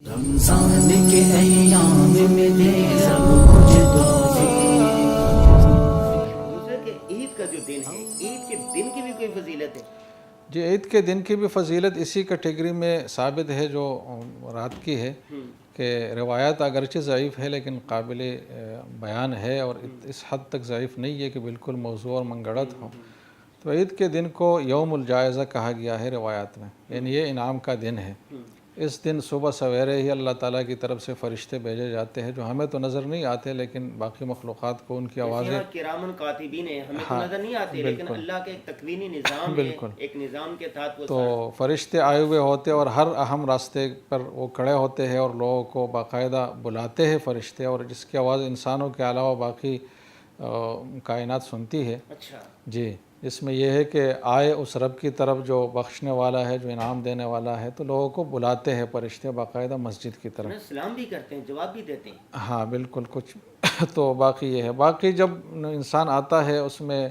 رمضان کے ایام میں دے سب کچھ دوسرا کہ عید کا جو دن ہے، عید کے دن کی بھی کوئی فضیلت ہے؟ جی، عید کے دن کی بھی فضیلت اسی کیٹیگری میں ثابت ہے جو رات کی ہے کہ روایت اگرچہ ضعیف ہے لیکن قابل بیان ہے، اور اس حد تک ضعیف نہیں ہے کہ بالکل موضوع اور منگڑت ہو۔ تو عید کے دن کو یوم الجائزہ کہا گیا ہے روایات میں، یعنی یہ انعام کا دن ہے۔ اس دن صبح سویرے ہی اللہ تعالیٰ کی طرف سے فرشتے بھیجے جاتے ہیں جو ہمیں تو نظر نہیں آتے لیکن باقی مخلوقات کو ان کی آوازیں کرامن کاتبین ہیں، ہمیں تو نظر نہیں آتے لیکن اللہ کے ایک تکوینی نظام ہے، ایک نظام کے تحت وہ تو فرشتے آئے ہوئے ہوتے اور ہر اہم راستے پر وہ کھڑے ہوتے ہیں اور لوگوں کو باقاعدہ بلاتے ہیں فرشتے، اور جس کی آواز انسانوں کے علاوہ باقی کائنات سنتی ہے۔ اچھا جی، اس میں یہ ہے کہ آئے اس رب کی طرف جو بخشنے والا ہے، جو انعام دینے والا ہے، تو لوگوں کو بلاتے ہیں فرشتے باقاعدہ مسجد کی طرف۔ سلام بھی کرتے ہیں، جواب بھی دیتے ہیں۔ ہاں بالکل، کچھ تو باقی یہ ہے، باقی جب انسان آتا ہے اس میں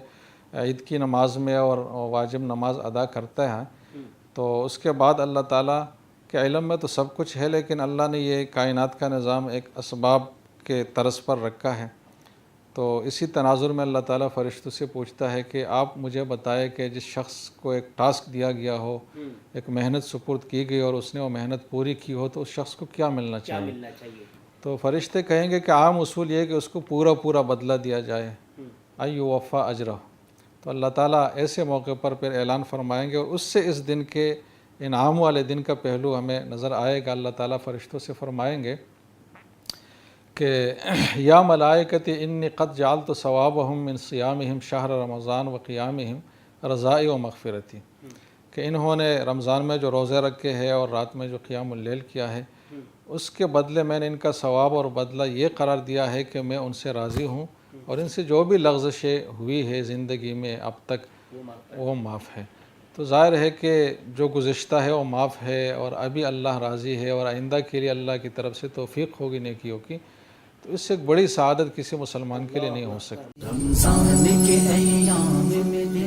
عید کی نماز میں اور واجب نماز ادا کرتا ہے تو اس کے بعد اللہ تعالیٰ کے علم میں تو سب کچھ ہے، لیکن اللہ نے یہ کائنات کا نظام ایک اسباب کے طرز پر رکھا ہے۔ تو اسی تناظر میں اللہ تعالیٰ فرشتوں سے پوچھتا ہے کہ آپ مجھے بتائے کہ جس شخص کو ایک ٹاسک دیا گیا ہو، ایک محنت سپرد کی گئی اور اس نے وہ محنت پوری کی ہو، تو اس شخص کو کیا ملنا چاہیے؟ تو فرشتے کہیں گے کہ عام اصول یہ ہے کہ اس کو پورا بدلہ دیا جائے، ایوفا اجرہ۔ تو اللہ تعالیٰ ایسے موقع پر پھر اعلان فرمائیں گے، اور اس سے اس دن کے انعام والے دن کا پہلو ہمیں نظر آئے گا۔ اللہ تعالیٰ فرشتوں سے فرمائیں گے کہ یا ملائکتی انی قد جعلت ثوابہم من صیامہم شہر رمضان و قیامہم رضائی و مغفرتی، کہ انہوں نے رمضان میں جو روزے رکھے ہیں اور رات میں جو قیام اللیل کیا ہے، اس کے بدلے میں نے ان کا ثواب اور بدلہ یہ قرار دیا ہے کہ میں ان سے راضی ہوں، اور ان سے جو بھی لغزشیں ہوئی ہے زندگی میں اب تک وہ معاف ہے۔ تو ظاہر ہے کہ جو گزشتہ ہے وہ معاف ہے، اور ابھی اللہ راضی ہے، اور آئندہ کے لیے اللہ کی طرف سے توفیق ہوگی نیکیوں کی، تو اس سے ایک بڑی سعادت کسی مسلمان کے لیے نہیں ہو سکتی۔ رمضان کے ایام میں دے